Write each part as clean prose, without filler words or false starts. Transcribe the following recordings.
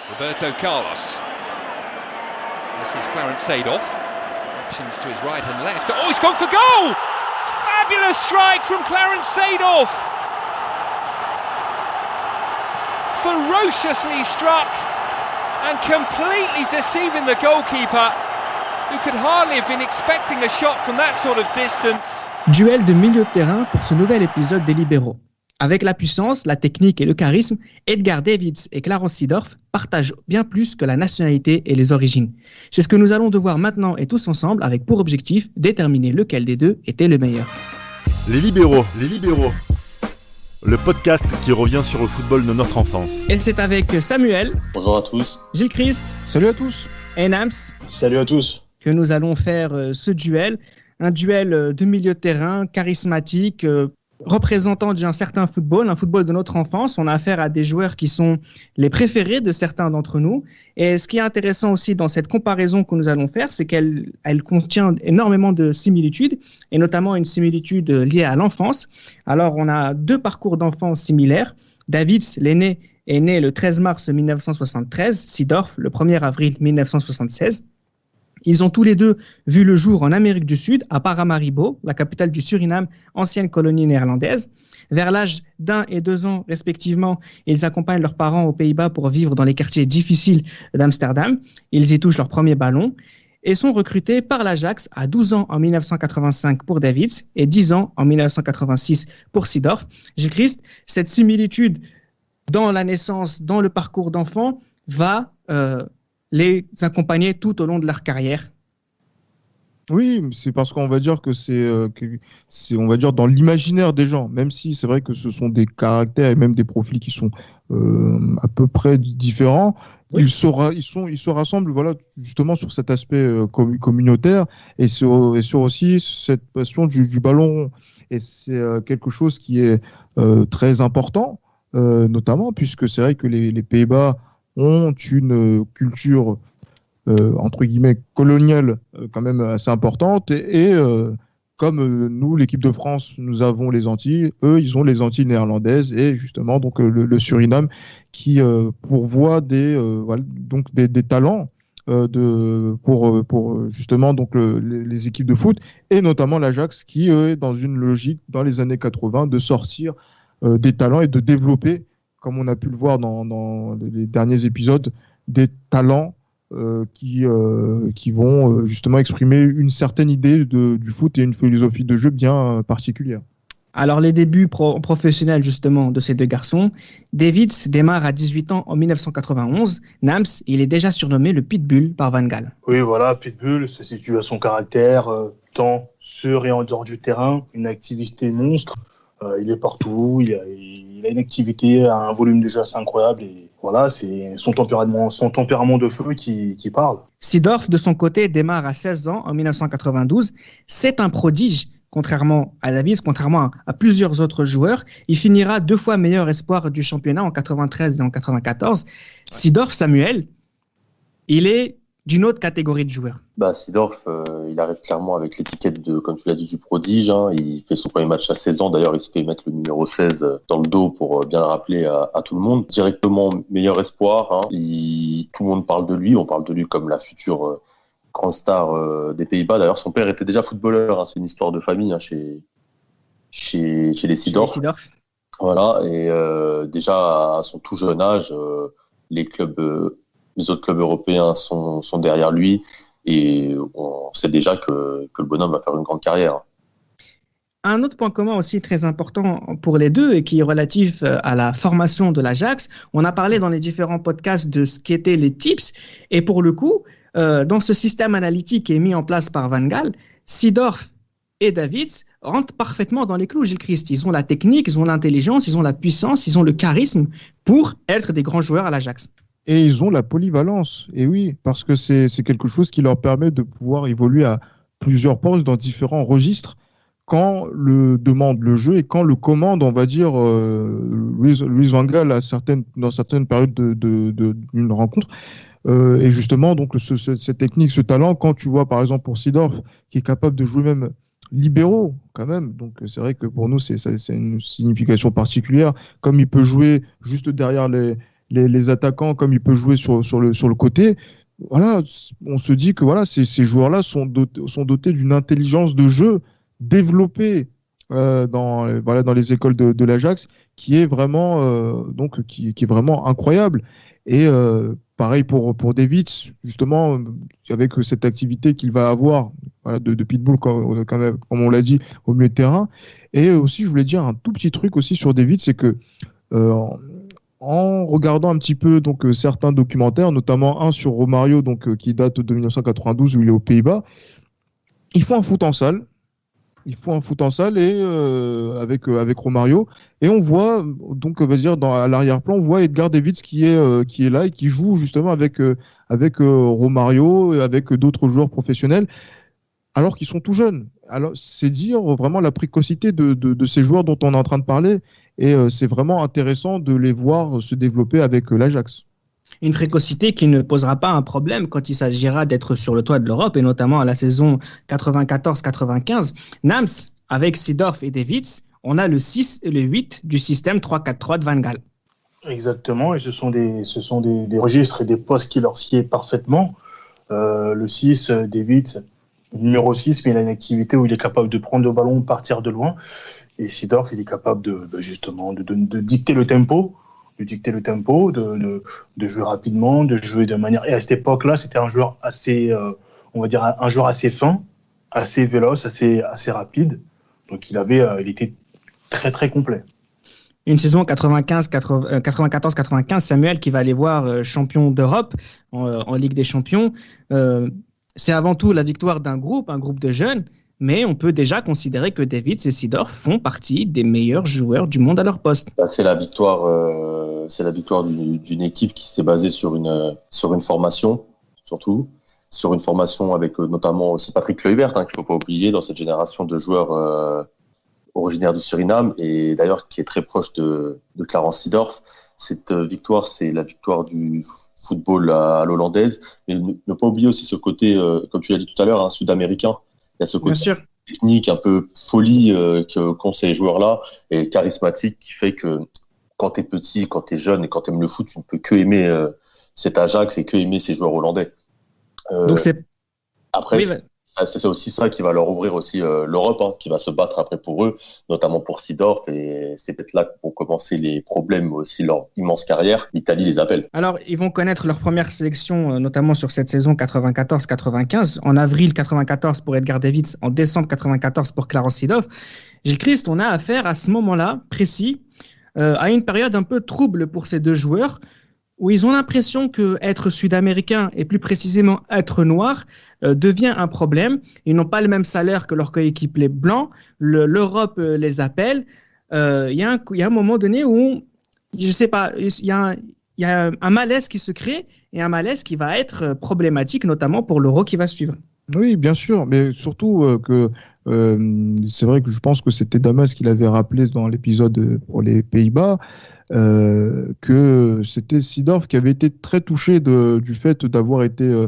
Roberto Carlos. This is Clarence Seedorf. Options to his right and left. Oh, he's gone for goal! Fabulous strike from Clarence Seedorf. Ferociously struck and completely deceiving the goalkeeper, who could hardly have been expecting a shot from that sort of distance. Duel de milieu de terrain pour ce nouvel épisode des Libéraux. Avec la puissance, la technique et le charisme, Edgar Davids et Clarence Seedorf partagent bien plus que la nationalité et les origines. C'est ce que nous allons devoir maintenant et tous ensemble avec pour objectif déterminer lequel des deux était le meilleur. Les Libéraux. Le podcast qui revient sur le football de notre enfance. Et c'est avec Samuel. Bonjour à tous. Gilles Christ. Salut à tous. Et Nams. Salut à tous. Que nous allons faire ce duel. Un duel de milieu de terrain charismatique, représentant d'un certain football, un football de notre enfance. On a affaire à des joueurs qui sont les préférés de certains d'entre nous. Et ce qui est intéressant aussi dans cette comparaison que nous allons faire, c'est qu'elle contient énormément de similitudes, et notamment une similitude liée à l'enfance. Alors, on a deux parcours d'enfance similaires. Davids, l'aîné, est né le 13 mars 1973, Seedorf le 1er avril 1976. Ils ont tous les deux vu le jour en Amérique du Sud, à Paramaribo, la capitale du Suriname, ancienne colonie néerlandaise. Vers l'âge d'1 et 2 ans, respectivement, ils accompagnent leurs parents aux Pays-Bas pour vivre dans les quartiers difficiles d'Amsterdam. Ils y touchent leur premier ballon et sont recrutés par l'Ajax à 12 ans en 1985 pour Davids et 10 ans en 1986 pour Seedorf. Gilles Christ, cette similitude dans la naissance, dans le parcours d'enfant, va les accompagner tout au long de leur carrière. Oui, c'est parce qu'on va dire que c'est on va dire dans l'imaginaire des gens, même si c'est vrai que ce sont des caractères et même des profils qui sont à peu près différents. Oui. Ils se rassemblent, voilà, justement sur cet aspect communautaire et sur aussi cette passion du ballon rond. Et c'est quelque chose qui est très important, notamment puisque c'est vrai que les Pays-Bas ont une culture entre guillemets coloniale quand même assez importante et comme nous, l'équipe de France, nous avons les Antilles, eux ils ont les Antilles néerlandaises et justement donc le Suriname qui pourvoit des talents pour justement donc les équipes de foot et notamment l'Ajax qui est dans une logique dans les années 80 de sortir des talents et de développer, comme on a pu le voir dans les derniers épisodes, des talents qui vont justement exprimer une certaine idée du foot et une philosophie de jeu bien particulière. Alors, les débuts professionnels justement de ces deux garçons, Davids démarre à 18 ans en 1991. Nams, il est déjà surnommé le Pitbull par Van Gaal. Oui, voilà, Pitbull, ça situe à son caractère, tant sur et en dehors du terrain, une activité monstre. Il est partout, il a une activité, un volume de jeu assez incroyable et voilà, c'est son tempérament de feu qui parle. Seedorf, de son côté, démarre à 16 ans en 1992. C'est un prodige, contrairement à Davids, contrairement à plusieurs autres joueurs. Il finira 2 fois meilleur espoir du championnat en 93 et en 94. Seedorf, Samuel, il est d'une autre catégorie de joueurs. Seedorf, il arrive clairement avec l'étiquette de, comme tu l'as dit, du prodige. Hein. Il fait son premier match à 16 ans. D'ailleurs, il se fait mettre le numéro 16 dans le dos pour bien le rappeler à tout le monde. Directement meilleur espoir. Hein. Tout le monde parle de lui. On parle de lui comme la future grande star des Pays-Bas. D'ailleurs, son père était déjà footballeur. Hein. C'est une histoire de famille hein, chez les Seedorf. Voilà. Et déjà, à son tout jeune âge, les autres clubs européens sont derrière lui et on sait déjà que le bonhomme va faire une grande carrière. Un autre point commun aussi très important pour les deux et qui est relatif à la formation de l'Ajax, on a parlé dans les différents podcasts de ce qu'étaient les tips et pour le coup, dans ce système analytique qui est mis en place par Van Gaal, Seedorf et Davids rentrent parfaitement dans les clous, Gilles Christ. Ils ont la technique, ils ont l'intelligence, ils ont la puissance, ils ont le charisme pour être des grands joueurs à l'Ajax. Et ils ont la polyvalence, et oui, parce que c'est quelque chose qui leur permet de pouvoir évoluer à plusieurs postes dans différents registres quand le demande le jeu et quand le commande, on va dire, Louis Van Gaal dans certaines périodes d'une rencontre. Et justement, donc cette technique, ce talent, quand tu vois par exemple pour Seedorf, qui est capable de jouer même libéraux quand même, donc c'est vrai que pour nous c'est une signification particulière, comme il peut jouer juste derrière les attaquants comme il peut jouer sur le côté. Voilà, on se dit que voilà, ces joueurs-là sont dotés d'une intelligence de jeu développée dans les écoles de l'Ajax, qui est vraiment qui est vraiment incroyable. Et pareil pour Davids, justement, avec cette activité qu'il va avoir, voilà, de pitbull, comme on l'a dit, au milieu de terrain. Et aussi, je voulais dire un tout petit truc aussi sur Davids, c'est que en regardant un petit peu certains documentaires, notamment un sur Romario, qui date de 1992, où il est aux Pays-Bas, il faut un foot en salle. Et avec Romario, et on voit à l'arrière-plan, on voit Edgar Davids qui est là et qui joue justement avec Romario et avec d'autres joueurs professionnels, alors qu'ils sont tout jeunes. Alors c'est dire vraiment la précocité de ces joueurs dont on est en train de parler, et c'est vraiment intéressant de les voir se développer avec l'Ajax. Une précocité qui ne posera pas un problème quand il s'agira d'être sur le toit de l'Europe, et notamment à la saison 94-95. Nams, avec Seedorf et Davids, on a le 6 et le 8 du système 3-4-3 de Van Gaal. Exactement, et ce sont des registres et des postes qui leur sied parfaitement. Le 6, Davids, numéro 6, mais il a une activité où il est capable de prendre le ballon, partir de loin. Et Seedorf, il est capable de dicter le tempo. De jouer rapidement, de jouer de manière... Et à cette époque-là, c'était un joueur assez, un joueur assez fin, assez véloce, assez rapide. Donc il était très très complet. Une saison 94-95, Samuel, qui va aller voir champion d'Europe en Ligue des Champions. C'est avant tout la victoire d'un groupe, un groupe de jeunes, mais on peut déjà considérer que Davids et Seedorf font partie des meilleurs joueurs du monde à leur poste. C'est la victoire d'une équipe qui s'est basée sur une formation, surtout sur une formation avec notamment aussi Patrick Kluivert, qu'il ne faut pas oublier dans cette génération de joueurs originaires du Suriname, et d'ailleurs qui est très proche de Clarence Seedorf. Cette victoire, c'est la victoire du football à l'hollandaise, mais ne pas oublier aussi ce côté, comme tu l'as dit tout à l'heure, sud-américain. Il y a ce côté technique, un peu folie qu'ont ces joueurs-là, et charismatique, qui fait que quand t'es petit, quand t'es jeune et quand t'aimes le foot, tu ne peux que aimer cet Ajax et que aimer ces joueurs hollandais. Donc après, oui, c'est aussi ça qui va leur ouvrir aussi l'Europe, qui va se battre après pour eux, notamment pour Seedorf, et c'est peut-être là que vont commencer les problèmes, aussi leur immense carrière. L'Italie les appelle. Alors, ils vont connaître leur première sélection, notamment sur cette saison 94-95, en avril 94 pour Edgar Davids, en décembre 94 pour Clarence Seedorf. Gilles Christ, on a affaire à ce moment-là précis à une période un peu trouble pour ces deux joueurs, où ils ont l'impression qu'être sud-américain, et plus précisément être noir, devient un problème. Ils n'ont pas le même salaire que leurs coéquipiers blancs. L'Europe les appelle. Il y a un moment donné où, je ne sais pas, il y a un malaise qui se crée, et un malaise qui va être problématique, notamment pour l'Euro qui va suivre. Oui, bien sûr, mais surtout que c'est vrai que je pense que c'était Damas qui l'avait rappelé dans l'épisode pour les Pays-Bas, que c'était Seedorf qui avait été très touché du fait d'avoir été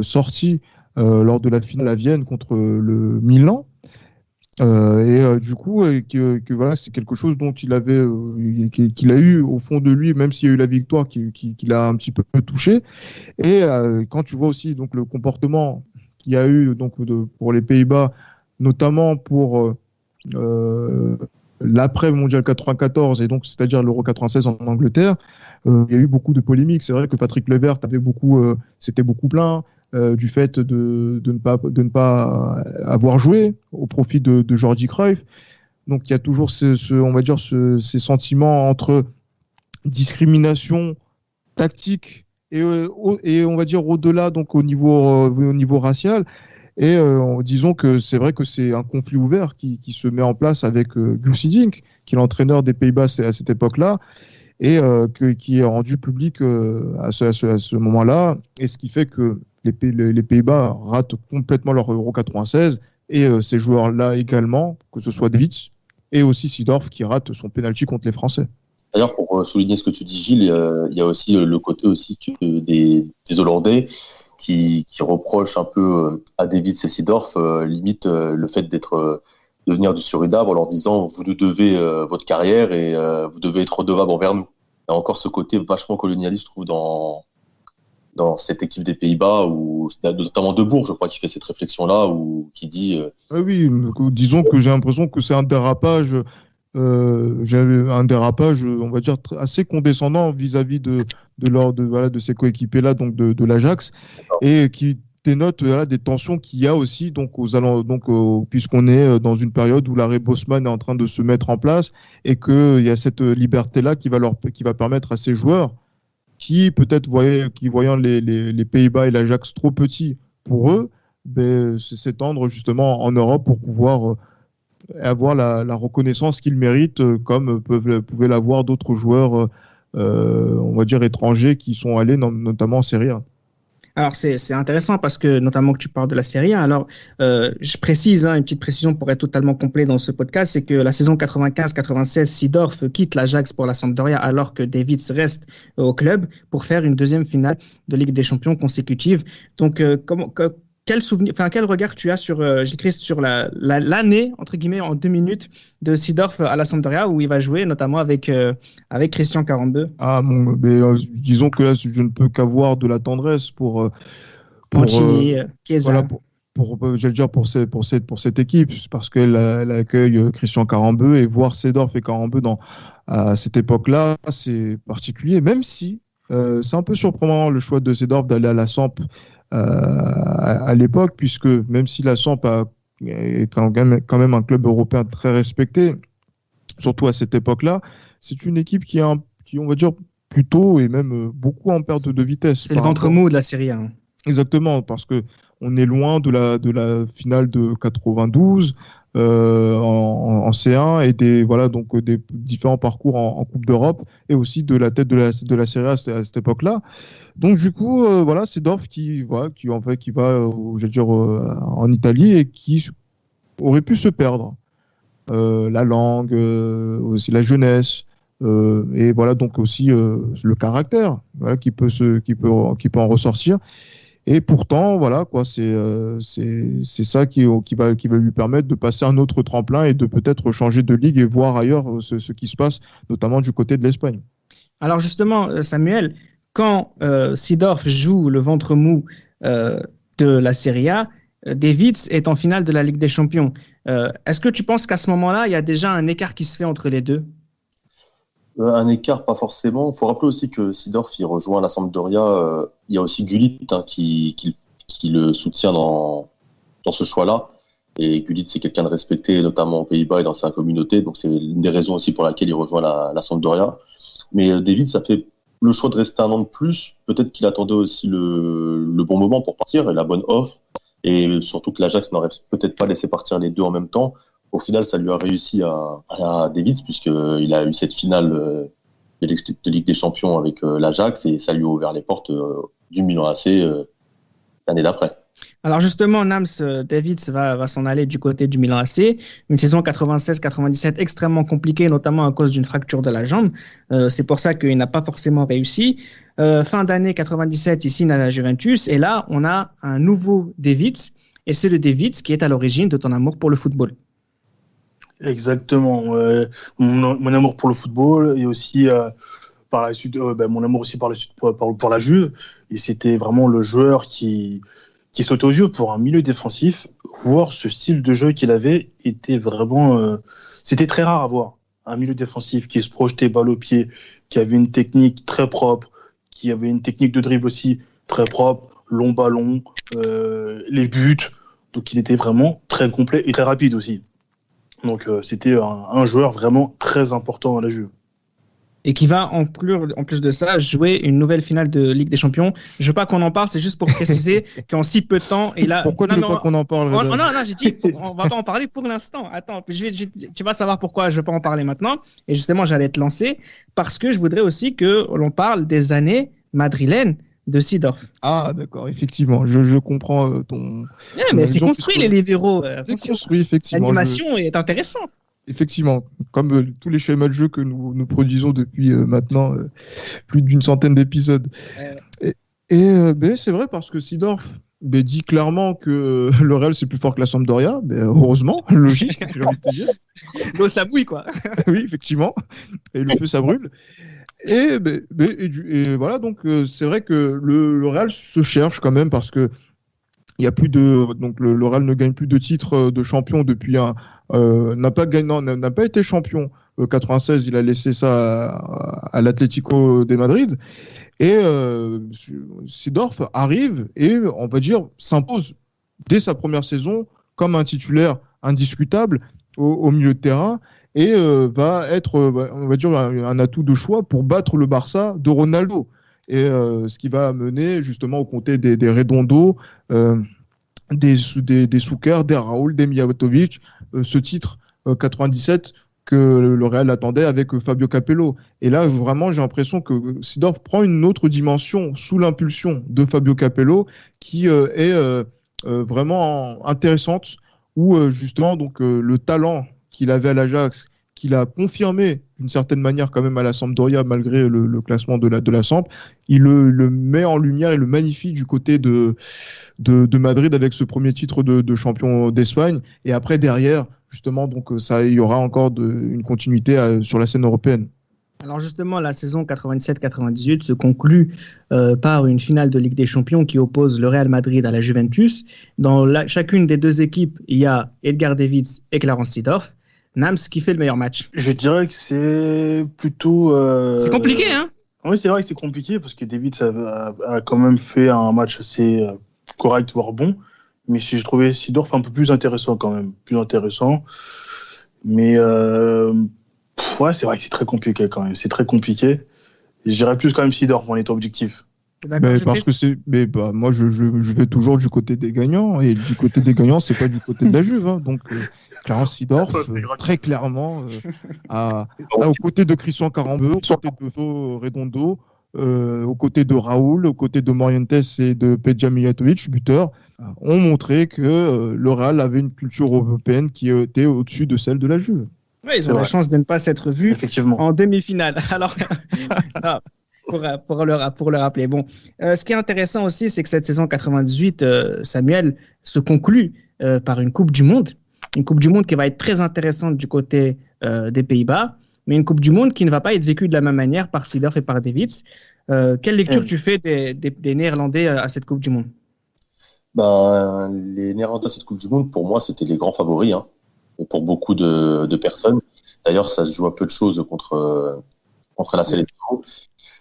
sorti lors de la finale à Vienne contre le Milan. Du coup, que voilà, c'est quelque chose dont qu'il a eu au fond de lui, même s'il y a eu la victoire qui l'a un petit peu touché. Et quand tu vois aussi donc le comportement qu'il y a eu pour les Pays-Bas, notamment pour l'après Mondial 94, et donc c'est-à-dire l'Euro 96 en Angleterre, il y a eu beaucoup de polémiques. C'est vrai que Patrick Kluivert s'était beaucoup plaint du fait de ne pas avoir joué au profit de Jordi Cruyff. Donc il y a toujours ces sentiments entre discrimination tactique et on va dire au-delà, donc au niveau racial. Et disons que c'est vrai que c'est un conflit ouvert qui se met en place avec Guus Hiddink, qui est l'entraîneur des Pays-Bas à cette époque-là, et qui est rendu public à ce moment-là, et ce qui fait que les Pays-Bas ratent complètement leur Euro 96, et ces joueurs-là également, que ce soit Davids et aussi Seedorf, qui rate son penalty contre les Français. D'ailleurs, pour souligner ce que tu dis, Gilles, il y a aussi le côté aussi des Hollandais qui reprochent un peu à Davids et Seedorf limite le fait de venir du Suriname, en leur disant vous nous devez votre carrière et vous devez être redevable envers nous. y a encore ce côté vachement colonialiste, je trouve, dans cette équipe des Pays-Bas, où notamment De Boer, je crois, qui fait cette réflexion-là, qui dit Oui, disons que j'ai l'impression que c'est un dérapage, on va dire, assez condescendant vis-à-vis de ses coéquipiers-là, donc de l'Ajax, et qui dénote des tensions qu'il y a aussi, donc puisqu'on est dans une période où l'arrêt Bosman est en train de se mettre en place, et qu'il y a cette liberté-là qui va permettre à ces joueurs qui peut-être voyant les Pays-Bas et l'Ajax trop petits pour eux, s'étendre justement en Europe pour pouvoir avoir la reconnaissance qu'ils méritent, comme pouvaient l'avoir d'autres joueurs, on va dire étrangers, qui sont allés notamment en Serie A. Alors, c'est intéressant parce que, notamment que tu parles de la Serie A. Alors, je précise, une petite précision pour être totalement complet dans ce podcast, c'est que la saison 95-96, Seedorf quitte l'Ajax pour la Sampdoria alors que Davids reste au club pour faire une deuxième finale de Ligue des Champions consécutive. Donc, quel regard tu as sur l'année, entre guillemets, en 2 minutes de Seedorf à la Sampdoria où il va jouer notamment avec Christian Karembeu? Disons que là, je ne peux qu'avoir de la tendresse pour Chiesa. J'allais dire pour cette équipe, parce qu'elle accueille Christian Karembeu, et voir Seedorf et Karembeu à cette époque-là, c'est particulier, même si c'est un peu surprenant le choix de Seedorf d'aller à la Samp à l'époque, puisque même si la Samp est quand même un club européen très respecté, surtout à cette époque-là, c'est une équipe qui, on va dire, plutôt et même beaucoup en perte de vitesse. C'est le ventre mou de la Serie A. Exactement, parce que on est loin de la finale de 92 en C1 et des différents parcours en Coupe d'Europe, et aussi de la tête de la Serie A à cette époque-là. Donc du coup, Seedorf qui va en Italie, et qui aurait pu se perdre. La langue, aussi la jeunesse, et voilà, donc aussi le caractère, qui peut en ressortir. Et pourtant, voilà quoi, c'est ça qui va lui permettre de passer un autre tremplin et de peut-être changer de ligue et voir ailleurs ce qui se passe, notamment du côté de l'Espagne. Alors justement, Samuel, quand Seedorf joue le ventre mou de la Serie A, Davids est en finale de la Ligue des Champions. Est-ce que tu penses qu'à ce moment-là, il y a déjà un écart qui se fait entre les deux? Un écart, pas forcément. Il faut rappeler aussi que Seedorf, il rejoint la Sampdoria. Il y a aussi Gullit qui le soutient dans ce choix-là. Et Gullit, c'est quelqu'un de respecté, notamment aux Pays-Bas et dans sa communauté. Donc, c'est une des raisons aussi pour laquelle il rejoint la Sampdoria. Mais David, ça fait le choix de rester 1 an de plus. Peut-être qu'il attendait aussi le bon moment pour partir et la bonne offre. Et surtout que l'Ajax n'aurait peut-être pas laissé partir les deux en même temps. Au final, ça lui a réussi à Davids, puisqu'il a eu cette finale de Ligue des Champions avec l'Ajax, et ça lui a ouvert les portes du Milan AC l'année d'après. Alors justement, Nams, Davids va s'en aller du côté du Milan AC. Une saison 96-97 extrêmement compliquée, notamment à cause d'une fracture de la jambe. C'est pour ça qu'il n'a pas forcément réussi. Fin d'année 97, il signe à la Juventus. Et là, on a un nouveau Davids. Et c'est le Davids qui est à l'origine de ton amour pour le football. Exactement. Mon amour pour le football, et aussi par la suite, mon amour aussi par la suite pour la Juve. Et c'était vraiment le joueur qui sautait aux yeux pour un milieu défensif. Voir ce style de jeu qu'il avait était vraiment... c'était très rare à voir. Un milieu défensif qui se projetait balle au pied, qui avait une technique très propre, qui avait une technique de dribble aussi très propre, long ballon, les buts. Donc il était vraiment très complet et très rapide aussi. Donc c'était un joueur vraiment très important à la Juve. Et qui va, en plus de ça, jouer une nouvelle finale de Ligue des Champions. Je veux pas qu'on en parle, c'est juste pour préciser qu'en si peu de temps... Pourquoi tu veux pas qu'on en parle? Non, j'ai dit, on va pas en parler pour l'instant. Attends, tu vas savoir pourquoi je veux pas en parler maintenant. Et justement, j'allais te lancer, parce que je voudrais aussi que l'on parle des années madrilènes de Seedorf. Ah, d'accord, effectivement, je comprends ton... mais c'est construit, les libéraux. C'est construit, effectivement. L'animation est intéressante. Effectivement, comme tous les schémas de jeu que nous produisons depuis maintenant plus d'une centaine d'épisodes. C'est vrai, parce que Seedorf dit clairement que le Real c'est plus fort que la Sampdoria. Heureusement, logique, j'ai envie de te dire. L'eau ça bouille, quoi. Oui, effectivement. Et le feu ça brûle. Et voilà, donc c'est vrai que le Real se cherche quand même parce que il y a plus de donc le Real ne gagne plus de titres de champion depuis n'a pas été champion. 96, il a laissé ça à l'Atlético de Madrid et Seedorf arrive et on va dire s'impose dès sa première saison comme un titulaire indiscutable au milieu de terrain. Et va être, on va dire, un atout de choix pour battre le Barça de Ronaldo. Et ce qui va mener justement aux côtés des Redondo, des Zucker, des Raúl, des Mijatovic, ce titre 97 que le Real attendait avec Fabio Capello. Et là, vraiment, j'ai l'impression que Seedorf prend une autre dimension sous l'impulsion de Fabio Capello qui est vraiment intéressante, où justement donc, le talent qu'il avait à l'Ajax, qu'il a confirmé d'une certaine manière quand même à la Sampdoria malgré le classement de la Samp, il le met en lumière et le magnifie du côté de Madrid avec ce premier titre de champion d'Espagne. Et après derrière, justement, donc il y aura encore une continuité sur la scène européenne. Alors justement, la saison 97-98 se conclut par une finale de Ligue des Champions qui oppose le Real Madrid à la Juventus. Dans chacune des deux équipes, il y a Edgar Davids et Clarence Seedorf. Nams, qui fait le meilleur match? Je dirais que c'est plutôt... C'est compliqué, hein? Oui, c'est vrai que c'est compliqué parce que Davids a quand même fait un match assez correct, voire bon. Mais si je trouvais Seedorf un peu plus intéressant quand même. Plus intéressant. Mais... ouais, c'est vrai que c'est très compliqué quand même. C'est très compliqué. Je dirais plus quand même Seedorf en étant objectif. Moi, je vais toujours du côté des gagnants. Et du côté des gagnants, c'est pas du côté de la Juve. Hein. Donc, Clarence Seedorf, très clairement, aux côtés de Christian Carambeu, aux côtés de Redondo, aux côtés de Raúl, aux côtés de Morientes et de Peja Mijatovic, buteur, ont montré que le Real avait une culture européenne qui était au-dessus de celle de la Juve. Oui, ils ont la chance de ne pas s'être vus en demi-finale. Alors, non, pour le rappeler. Bon, ce qui est intéressant aussi, c'est que cette saison 98, Samuel, se conclut par une Coupe du Monde. Une Coupe du Monde qui va être très intéressante du côté des Pays-Bas, mais une Coupe du Monde qui ne va pas être vécue de la même manière par Seedorf et par Davids. Quelle lecture tu fais des Néerlandais à cette Coupe du Monde? Les Néerlandais à cette Coupe du Monde, pour moi, c'était les grands favoris, hein, pour beaucoup de personnes. D'ailleurs, ça se joue à peu de choses contre la sélection.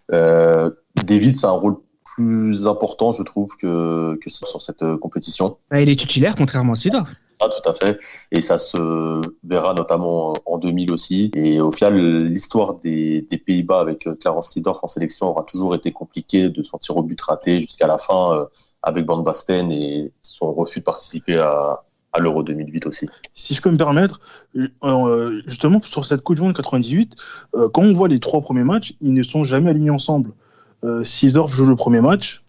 Davids a un rôle plus important, je trouve, que sur cette compétition. Il est titulaire, contrairement à Seedorf. Ah, tout à fait. Et ça se verra notamment en 2000 aussi. Et au final, l'histoire des Pays-Bas avec Clarence Seedorf en sélection aura toujours été compliquée, de son tir au but raté jusqu'à la fin avec Van Basten et son refus de participer à l'Euro 2008 aussi. Si je peux me permettre, justement sur cette Coupe du Monde 98, quand on voit les trois premiers matchs, ils ne sont jamais alignés ensemble. Seedorf joue le premier match,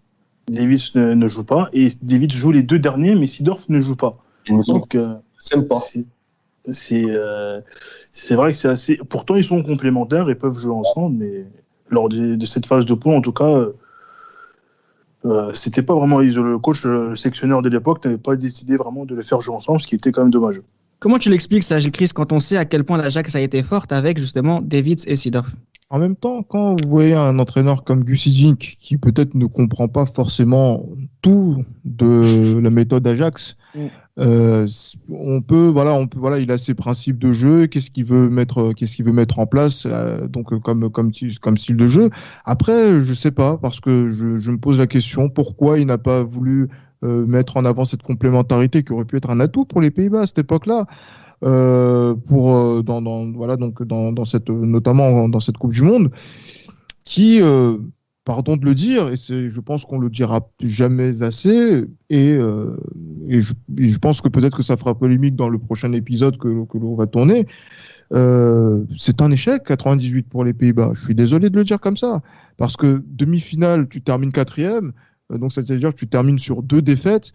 Davids ne joue pas, et Davids joue les deux derniers, mais Seedorf ne joue pas. Donc, c'est vrai que c'est assez. Pourtant, ils sont complémentaires et peuvent jouer ensemble, mais lors de cette phase de poule, en tout cas, c'était pas vraiment. Le coach, le sélectionneur de l'époque, n'avait pas décidé vraiment de les faire jouer ensemble, ce qui était quand même dommage. Comment tu l'expliques ça, Gilles Christ, quand on sait à quel point l'Ajax a été forte avec justement Davids et Seedorf? En même temps, quand vous voyez un entraîneur comme Gus Hiddink, qui peut-être ne comprend pas forcément tout de la méthode Ajax, il a ses principes de jeu, qu'est-ce qu'il veut mettre en place, donc comme style de jeu. Après, je sais pas, parce que je me pose la question, pourquoi il n'a pas voulu mettre en avant cette complémentarité qui aurait pu être un atout pour les Pays-Bas à cette époque-là. Notamment dans cette Coupe du Monde, qui, pardon de le dire, et je pense qu'on le dira jamais assez, et je pense que peut-être que ça fera polémique dans le prochain épisode que l'on va tourner. C'est un échec 98 pour les Pays-Bas. Je suis désolé de le dire comme ça, parce que demi-finale, tu termines 4e, donc c'est-à-dire que tu termines sur 2 défaites.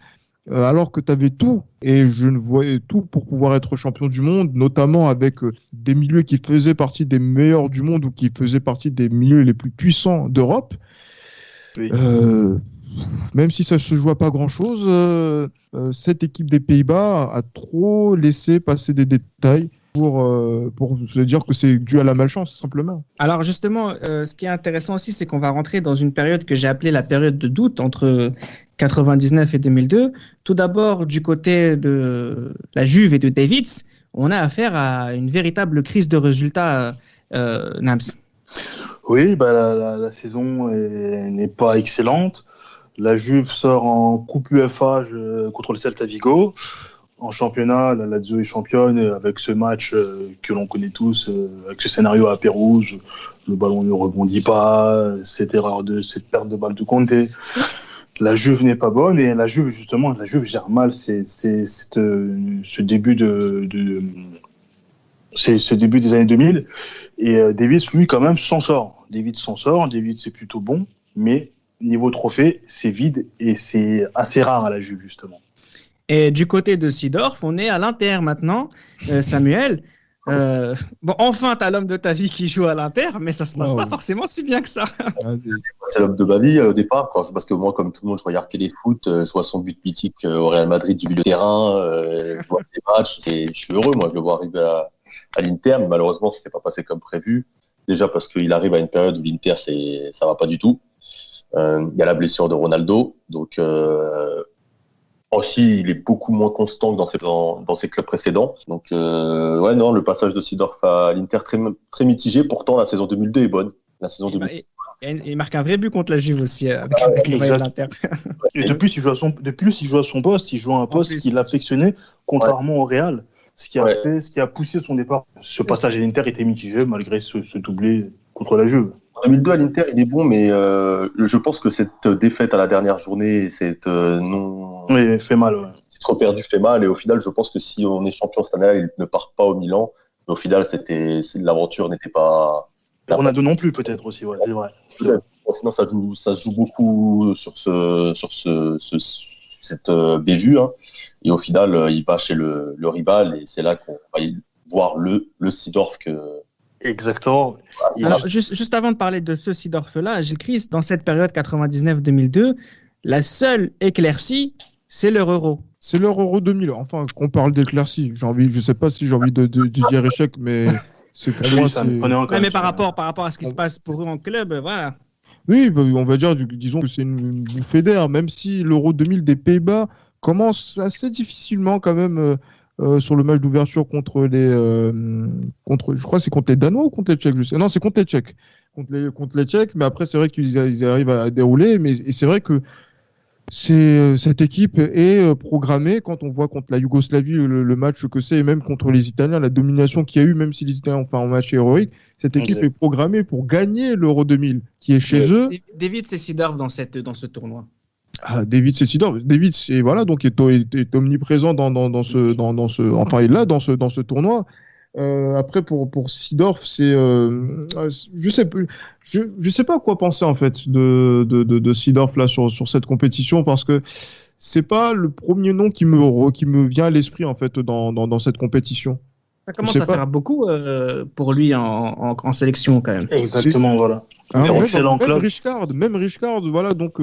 Alors que tu avais tout, et je ne voyais tout pour pouvoir être champion du monde, notamment avec des milieux qui faisaient partie des meilleurs du monde ou qui faisaient partie des milieux les plus puissants d'Europe. Oui. Même si ça ne se joue à pas grand-chose, cette équipe des Pays-Bas a trop laissé passer des détails pour se dire que c'est dû à la malchance, simplement. Alors justement, ce qui est intéressant aussi, c'est qu'on va rentrer dans une période que j'ai appelée la période de doute entre 99 et 2002. Tout d'abord, du côté de la Juve et de Davids, on a affaire à une véritable crise de résultats, Nams. Oui, la saison n'est pas excellente. La Juve sort en Coupe UEFA contre le Celta Vigo. En championnat, la Lazio est championne avec ce match que l'on connaît tous, avec ce scénario à Pérouse, le ballon ne rebondit pas, cette perte de balle de Conte. La Juve n'est pas bonne et la Juve gère mal ce début des années 2000 et Davids lui quand même s'en sort. Davids c'est plutôt bon, mais niveau trophée, c'est vide et c'est assez rare à la Juve justement. Et du côté de Seedorf, on est à l'Inter maintenant, Samuel. Enfin, t'as l'homme de ta vie qui joue à l'Inter, mais ça se passe pas forcément si bien que ça. C'est l'homme de ma vie au départ, parce que moi, comme tout le monde, je regarde téléfoot, je vois son but mythique au Real Madrid du milieu de terrain, je vois ses matchs, je suis heureux, moi, je le vois arriver à l'Inter, mais malheureusement, ça s'est pas passé comme prévu. Déjà parce qu'il arrive à une période où l'Inter, ça va pas du tout. Il y a la blessure de Ronaldo, donc aussi, il est beaucoup moins constant que dans ses clubs précédents. Donc, le passage de Seedorf à l'Inter très, très mitigé. Pourtant, la saison 2002 est bonne. La saison 2002. Il marque un vrai but contre la Juve aussi avec le maillot de l'Inter. Et depuis, il joue à son poste. Il joue à un poste qu'il affectionnait, contrairement au Real. Ce qui a poussé son départ. Ce passage à l'Inter était mitigé malgré ce doublé contre la Juve. En 2002 à l'Inter, il est bon, mais je pense que cette défaite à la dernière journée, cette Oui, fait mal. Ouais. Titre perdu fait mal. Et au final, je pense que si on est champion cette année-là, il ne part pas au Milan. Mais au final, l'aventure n'était pas. Ronaldo non plus, peut-être aussi. Ouais, c'est vrai. Sinon, ça se joue beaucoup sur cette bévue. Hein. Et au final, il va chez le rival, et c'est là qu'on va voir le Seedorf que. Exactement. Alors, juste avant de parler de ce Seedorf-là, Gilles Christ, dans cette période 99-2002, la seule éclaircie, c'est leur euro. C'est leur euro 2000. Enfin, on parle d'éclaircie. Je sais pas si j'ai envie de dire échec, mais c'est pour moi. Mais par rapport à ce qui se passe pour eux en club, voilà. Oui, on va dire, disons que c'est une bouffée d'air, même si l'euro 2000 des Pays-Bas commence assez difficilement quand même. Sur le match d'ouverture contre je crois que c'est contre les Danois ou contre les Tchèques, non, c'est contre les Tchèques, contre les Tchèques, mais après c'est vrai qu'ils arrivent à dérouler, et c'est vrai que cette équipe est programmée. Quand on voit contre la Yougoslavie le match que c'est, et même contre les Italiens, la domination qu'il y a eu, même si les Italiens ont fait un match héroïque, cette équipe est programmée pour gagner l'Euro 2000, qui est chez eux. David Seedorf dans ce tournoi. David Seedorf, donc est omniprésent dans ce tournoi. Après pour Seedorf, c'est je sais pas quoi penser en fait de Seedorf là sur cette compétition, parce que c'est pas le premier nom qui me vient à l'esprit en fait dans cette compétition. Ça commence à faire beaucoup pour lui en sélection quand même. Exactement, voilà. Même Richcard, voilà, donc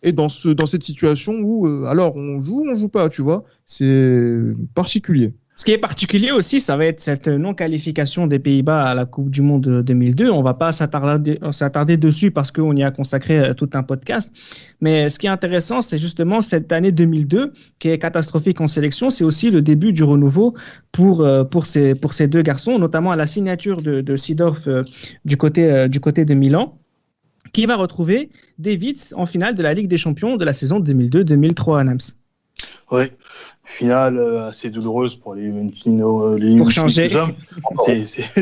et dans cette situation où alors on joue pas, tu vois, c'est particulier. Ce qui est particulier aussi, ça va être cette non-qualification des Pays-Bas à la Coupe du Monde 2002. On va pas s'attarder dessus parce qu'on y a consacré tout un podcast. Mais ce qui est intéressant, c'est justement cette année 2002 qui est catastrophique en sélection. C'est aussi le début du renouveau pour ces deux garçons, notamment à la signature de Seedorf du côté de Milan, qui va retrouver Davids en finale de la Ligue des Champions de la saison 2002-2003 à Nams. Oui, finale assez douloureuse pour les pour changer.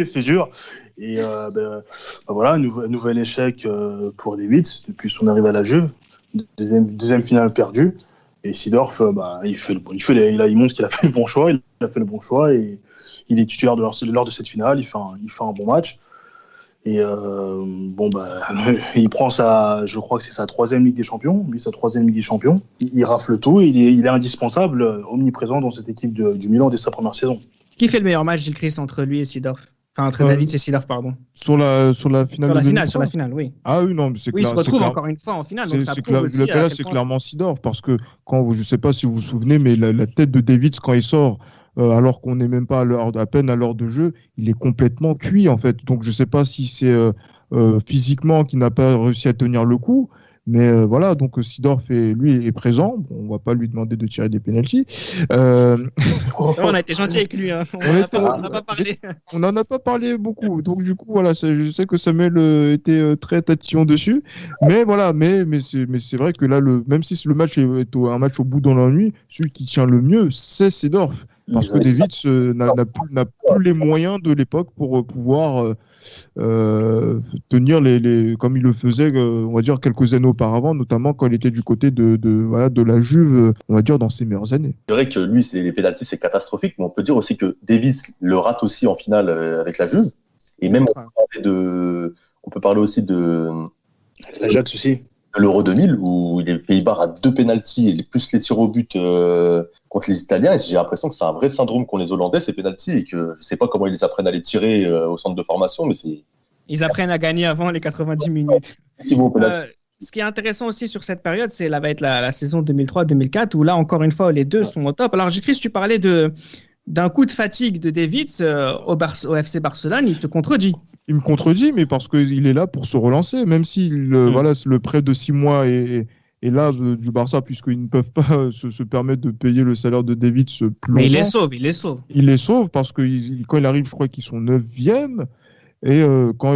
C'est dur. Et voilà, nouvel échec pour Davids depuis son arrivée à la Juve. Deuxième finale perdue. Et Seedorf, il montre qu'il a fait le bon choix. Il a fait le bon choix et il est titulaire lors de cette finale. Il fait un bon match. Et il prend je crois que c'est sa 3e Ligue des Champions. Sa 3e Ligue des Champions. Il rafle tout et il est indispensable, omniprésent dans cette équipe du Milan dès sa première saison. Qui fait le meilleur match, Gilles Christ, entre lui et Seedorf? Enfin, entre Davids et Seedorf, pardon. Sur la finale. Sur la finale, oui. Ah oui, non, mais c'est clair. Il se retrouve encore une fois en finale. Donc ça prouve aussi c'est clairement Seedorf, parce que je sais pas si vous vous souvenez, mais la tête de Davids quand il sort alors qu'on n'est même pas à peine à l'heure de jeu, il est complètement cuit en fait. Donc je ne sais pas si c'est physiquement qu'il n'a pas réussi à tenir le coup. Mais voilà, donc Seedorf lui est présent. Bon, on va pas lui demander de tirer des pénaltys. On a été gentil avec lui. Hein. On n'en a pas parlé. On n'en a pas parlé beaucoup. Donc du coup, voilà, je sais que Samuel était très tatillon dessus. Mais voilà, mais c'est vrai que là, même si le match est un match au bout de l'ennui, celui qui tient le mieux, c'est Seedorf. Parce que Davids n'a plus les moyens de l'époque pour pouvoir tenir comme il le faisait, on va dire, quelques années auparavant, notamment quand il était du côté de la Juve, on va dire, dans ses meilleures années. C'est vrai que lui, les pénaltys, c'est catastrophique, mais on peut dire aussi que Davids le rate aussi en finale avec la Juve. Et même, on peut parler aussi de l'Ajax aussi. De l'Euro 2000, où les Pays-Bas ratent 2 pénaltys et plus les tirs au but contre les Italiens. Et j'ai l'impression que c'est un vrai syndrome qu'ont les Hollandais, ces pénaltys, et que je ne sais pas comment ils apprennent à les tirer au centre de formation, mais c'est... Ils apprennent à gagner avant les 90 minutes. Ce qui est intéressant aussi sur cette période, va être la saison 2003-2004, où là, encore une fois, les deux sont au top. Alors, Chris, tu parlais d'un coup de fatigue de Davids au FC Barcelone, il te contredit. Il me contredit, mais parce qu'il est là pour se relancer, même si le prêt de 6 mois est là du Barça, puisqu'ils ne peuvent pas se permettre de payer le salaire de Davids plus longtemps. Mais il les sauve. Il les sauve parce que quand il arrive, je crois qu'ils sont 9e. Et quand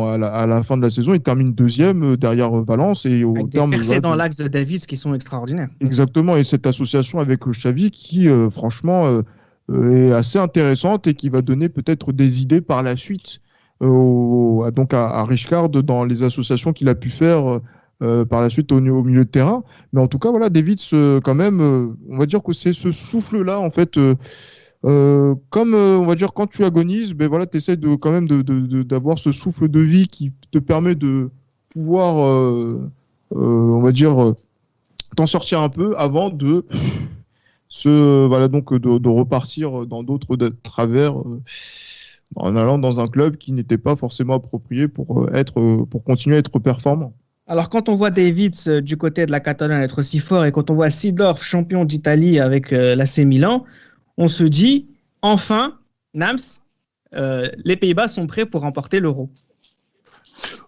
à la fin de la saison, il termine 2e derrière Valence. Et avec des percées dans l'axe de Davids qui sont extraordinaires. Exactement. Et cette association avec Xavi qui, franchement, est assez intéressante et qui va donner peut-être des idées par la suite à Rijkaard dans les associations qu'il a pu faire par la suite au milieu de terrain. Mais en tout cas, voilà, Davids, quand même, on va dire que c'est ce souffle-là, en fait... comme on va dire quand tu agonises, ben voilà, tu essaies quand même d'avoir ce souffle de vie qui te permet de pouvoir, on va dire, t'en sortir un peu avant de de repartir dans d'autres travers en allant dans un club qui n'était pas forcément approprié pour continuer à être performant. Alors, quand on voit Davids du côté de la Catalogne être aussi fort et quand on voit Seedorf champion d'Italie avec l'AC Milan, on se dit, enfin, Nams, les Pays-Bas sont prêts pour remporter l'Euro.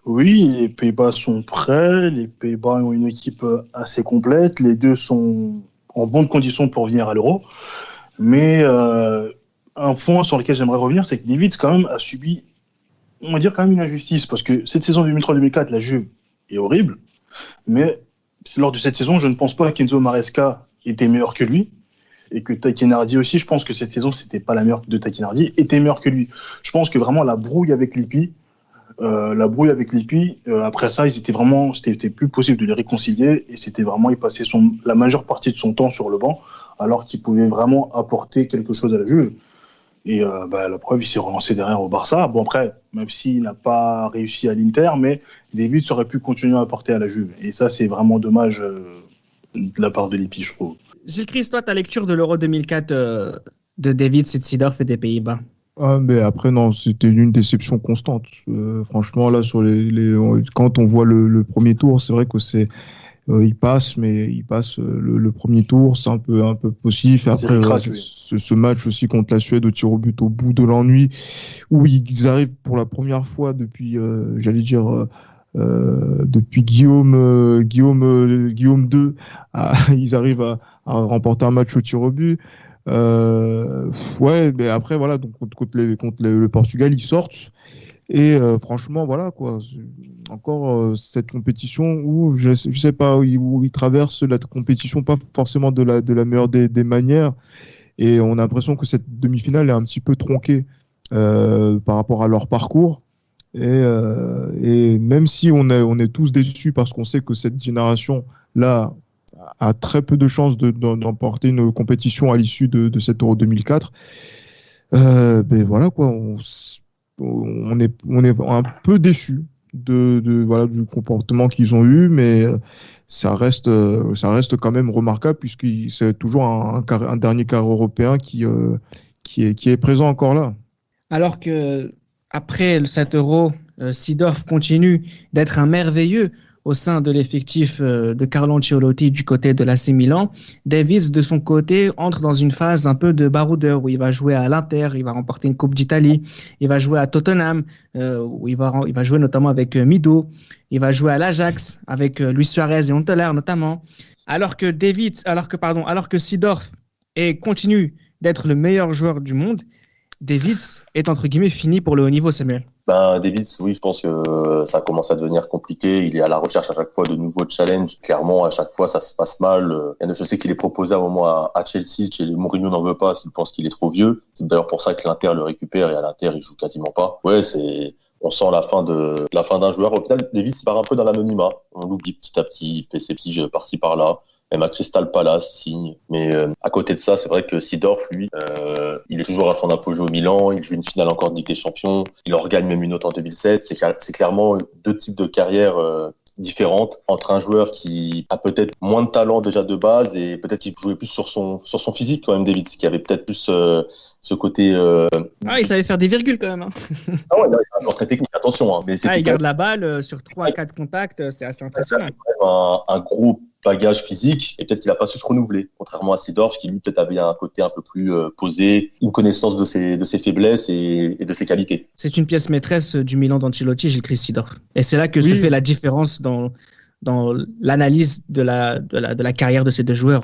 Oui, les Pays-Bas sont prêts. Les Pays-Bas ont une équipe assez complète. Les deux sont en bonnes conditions pour venir à l'Euro. Mais un point sur lequel j'aimerais revenir, c'est que Davids, quand même, a subi, on va dire, quand même une injustice. Parce que cette saison 2003-2004, la Juve est horrible. Mais lors de cette saison, je ne pense pas qu'Enzo Maresca était meilleur que lui. Et que Tacchinardi aussi, je pense que cette saison, c'était pas la meilleure de Tacchinardi, était meilleure que lui. Je pense que vraiment la brouille avec Lippi, après ça, c'était plus possible de les réconcilier et c'était vraiment, il passait la majeure partie de son temps sur le banc alors qu'il pouvait vraiment apporter quelque chose à la Juve. Et la preuve, il s'est relancé derrière au Barça. Bon, après, même s'il n'a pas réussi à l'Inter, mais Davids aurait pu continuer à apporter à la Juve. Et ça, c'est vraiment dommage de la part de Lippi, je trouve. Gilles Christ, toi, ta lecture de l'Euro 2004 de Davids, Seedorf et des Pays-Bas? Mais après, non, c'était une déception constante. Franchement, là, quand on voit le premier tour, c'est vrai que il passe le premier tour, c'est un peu poussif. Et après, ce match aussi contre la Suède au tir au but au bout de l'ennui, où ils arrivent pour la première fois depuis, depuis Guillaume II, ils arrivent à remporter un match au tir au but. Mais après, voilà, donc contre le Portugal, ils sortent. Et franchement, voilà, quoi. Encore cette compétition où, je sais pas, où ils traversent la compétition pas forcément de la meilleure des manières. Et on a l'impression que cette demi-finale est un petit peu tronquée par rapport à leur parcours. Et même si on est tous déçus parce qu'on sait que cette génération-là a très peu de chances d'emporter une compétition à l'issue de cet Euro 2004, voilà, quoi, on est un peu déçus du comportement qu'ils ont eu, mais ça reste quand même remarquable puisque c'est toujours un dernier carré européen qui est présent encore là. Alors que après cet Euro, Seedorf continue d'être un merveilleux au sein de l'effectif de Carlo Ancelotti du côté de l'AC Milan. Davids, de son côté, entre dans une phase un peu de baroudeur où il va jouer à l'Inter, il va remporter une Coupe d'Italie, il va jouer à Tottenham, où il va jouer notamment avec Mido, il va jouer à l'Ajax avec Luis Suarez et Huntelaar notamment. Alors que Seedorf continue d'être le meilleur joueur du monde, Davids est entre guillemets fini pour le haut niveau, Samuel. Davids, oui, je pense que ça commence à devenir compliqué. Il est à la recherche à chaque fois de nouveaux challenges. Clairement, à chaque fois, ça se passe mal. Je sais qu'il est proposé à un moment à Chelsea. Mourinho n'en veut pas parce qu'il pense qu'il est trop vieux. C'est d'ailleurs pour ça que l'Inter le récupère et à l'Inter, il joue quasiment pas. Ouais, on sent la fin d'un joueur. Au final, Davids part un peu dans l'anonymat. On l'oublie petit à petit. Il fait ses petits jeux par-ci par-là. Même à Crystal Palace, signe. Mais à côté de ça, c'est vrai que Seedorf, lui, il est toujours à son apogée au Milan. Il joue une finale encore de Ligue des Champions. Il en regagne même une autre en 2007. C'est clairement deux types de carrières différentes entre un joueur qui a peut-être moins de talent déjà de base et peut-être qu'il jouait plus sur son physique quand même, Davids, qui avait peut-être plus ce côté... il savait faire des virgules quand même. Hein. Ah ouais, c'est un joueur très technique, attention. Hein, mais il garde la balle sur 3 à 4 contacts, c'est assez impressionnant. Un gros bagage physique et peut-être qu'il n'a pas su se renouveler, contrairement à Seedorf qui lui peut-être avait un côté un peu plus posé, une connaissance de ses faiblesses et de ses qualités. C'est une pièce maîtresse du Milan d'Ancelotti, Gilles Christ Seedorf. Et c'est là que se fait la différence dans l'analyse de la carrière de ces deux joueurs.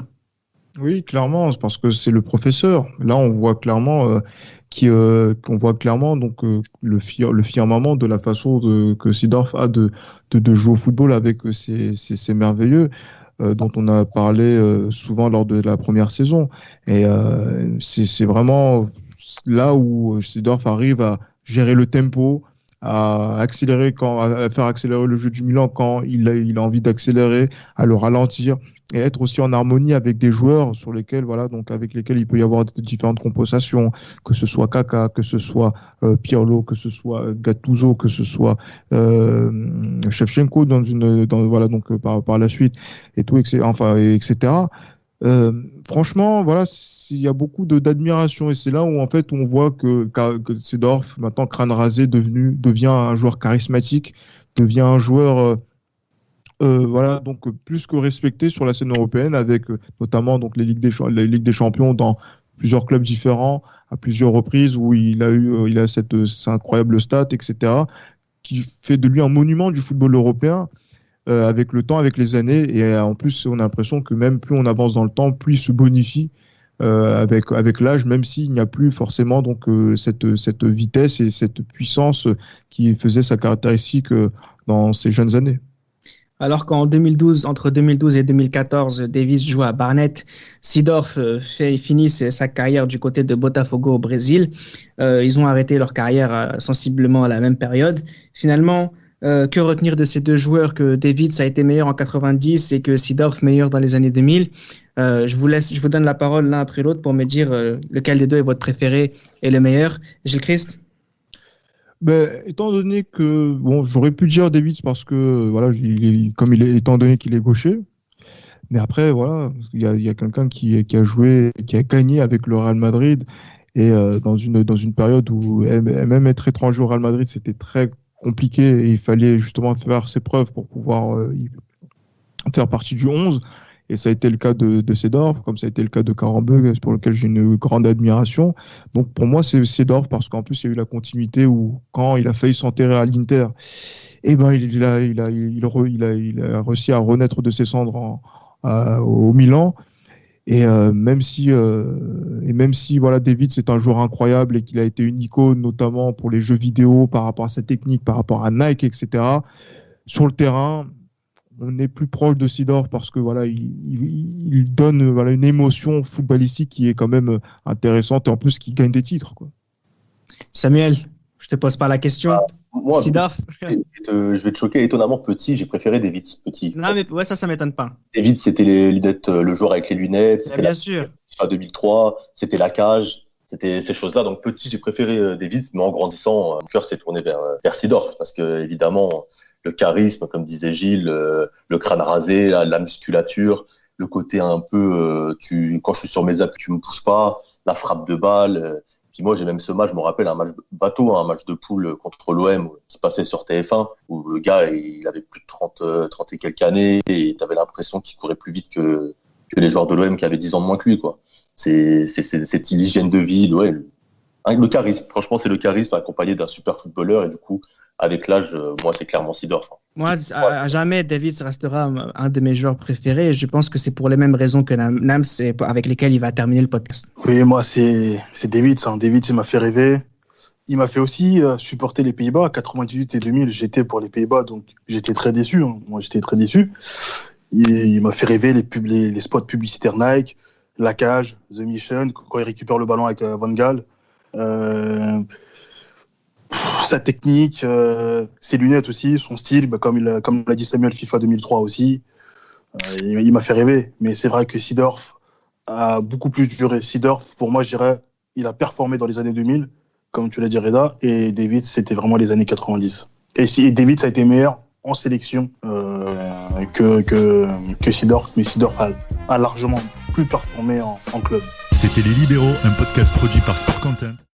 Oui, clairement, c'est parce que c'est le professeur. Là, on voit clairement le firmament de la façon que Seedorf a de jouer au football avec ses merveilleux. Dont on a parlé souvent lors de la première saison. Et c'est vraiment là où Seedorf arrive à gérer le tempo, à faire accélérer le jeu du Milan quand il a envie d'accélérer, à le ralentir et être aussi en harmonie avec des joueurs avec lesquels il peut y avoir différentes compensations, que ce soit Kaka, que ce soit Pirlo, que ce soit Gattuso, que ce soit Shevchenko par la suite et tout, etc. Franchement, voilà, il y a beaucoup d'admiration et c'est là où en fait on voit que Seedorf, maintenant crâne rasé, devient un joueur charismatique, devient un joueur donc plus que respecté sur la scène européenne avec notamment donc les Ligues des Champions dans plusieurs clubs différents à plusieurs reprises où il a cette incroyable stat, etc., qui fait de lui un monument du football européen. Avec le temps, avec les années, et en plus on a l'impression que même plus on avance dans le temps, plus il se bonifie avec l'âge, même s'il n'y a plus forcément donc cette vitesse et cette puissance qui faisait sa caractéristique dans ses jeunes années. Alors qu'en 2012, entre 2012 et 2014, Davies joue à Barnet, Seedorf finit sa carrière du côté de Botafogo au Brésil. Ils ont arrêté leur carrière sensiblement à la même période. Finalement, que retenir de ces deux joueurs, que Davids a été meilleur en 90 et que Seedorf meilleur dans les années 2000? Je vous donne la parole l'un après l'autre pour me dire lequel des deux est votre préféré et le meilleur. Gilles Christ? Étant donné que j'aurais pu dire Davids parce que étant donné qu'il est gaucher, mais après voilà, il y a quelqu'un qui a joué, qui a gagné avec le Real Madrid et dans une période où même être étranger au Real Madrid c'était très compliqué et il fallait justement faire ses preuves pour pouvoir faire partie du 11. Et ça a été le cas de Seedorf, comme ça a été le cas de Karembeu, pour lequel j'ai une grande admiration. Donc pour moi, c'est Seedorf parce qu'en plus, il y a eu la continuité où, quand il a failli s'enterrer à l'Inter, il a réussi à renaître de ses cendres au Milan. Et même si voilà, Davids c'est un joueur incroyable et qu'il a été une icône, notamment pour les jeux vidéo, par rapport à sa technique, par rapport à Nike, etc. Sur le terrain, on est plus proche de Seedorf parce que voilà, il donne une émotion footballistique qui est quand même intéressante et en plus qui gagne des titres, quoi. Samuel, je te pose pas la question. Moi, Seedorf. Je vais te choquer, étonnamment petit, j'ai préféré Davids petit. Non mais ouais, ça m'étonne pas. Davids, c'était le joueur avec les lunettes. Bien sûr. En 2003, c'était la cage. C'était ces choses-là. Donc petit, j'ai préféré Davids, mais en grandissant, mon cœur s'est tourné vers Seedorf parce que évidemment le charisme, comme disait Gilles, le crâne rasé, la musculature, le côté un peu, quand je suis sur mes appuis, tu me touches pas, la frappe de balle. Puis moi, j'ai même ce match, je me rappelle, un match bateau, un match de poule contre l'OM qui passait sur TF1, où le gars, il avait plus de 30 et quelques années, et t'avais l'impression qu'il courait plus vite que les joueurs de l'OM qui avaient 10 ans de moins que lui, quoi. C'est cette hygiène de vie, le charisme. Franchement, c'est le charisme accompagné d'un super footballeur, et du coup, avec l'âge, moi, c'est clairement Seedorf. Moi, à jamais, David restera un de mes joueurs préférés. Et je pense que c'est pour les mêmes raisons que Nams, avec lesquelles il va terminer le podcast. Oui, moi, c'est David. David, il m'a fait rêver. Il m'a fait aussi supporter les Pays-Bas. 98 et 2000, j'étais pour les Pays-Bas, donc j'étais très déçu. Moi, j'étais très déçu. Il m'a fait rêver les spots publicitaires Nike, la cage, The Mission, quand il récupère le ballon avec Van Gaal. Sa technique, ses lunettes aussi, son style, comme l'a dit Samuel, FIFA 2003 aussi. Il m'a fait rêver. Mais c'est vrai que Seedorf a beaucoup plus duré. Seedorf, pour moi, je dirais, il a performé dans les années 2000, comme tu l'as dit, Reda, et David, c'était vraiment les années 90. Et David, ça a été meilleur en sélection que Seedorf, mais Seedorf a largement plus performé en club. C'était Les Libéraux, un podcast produit par Sport Content.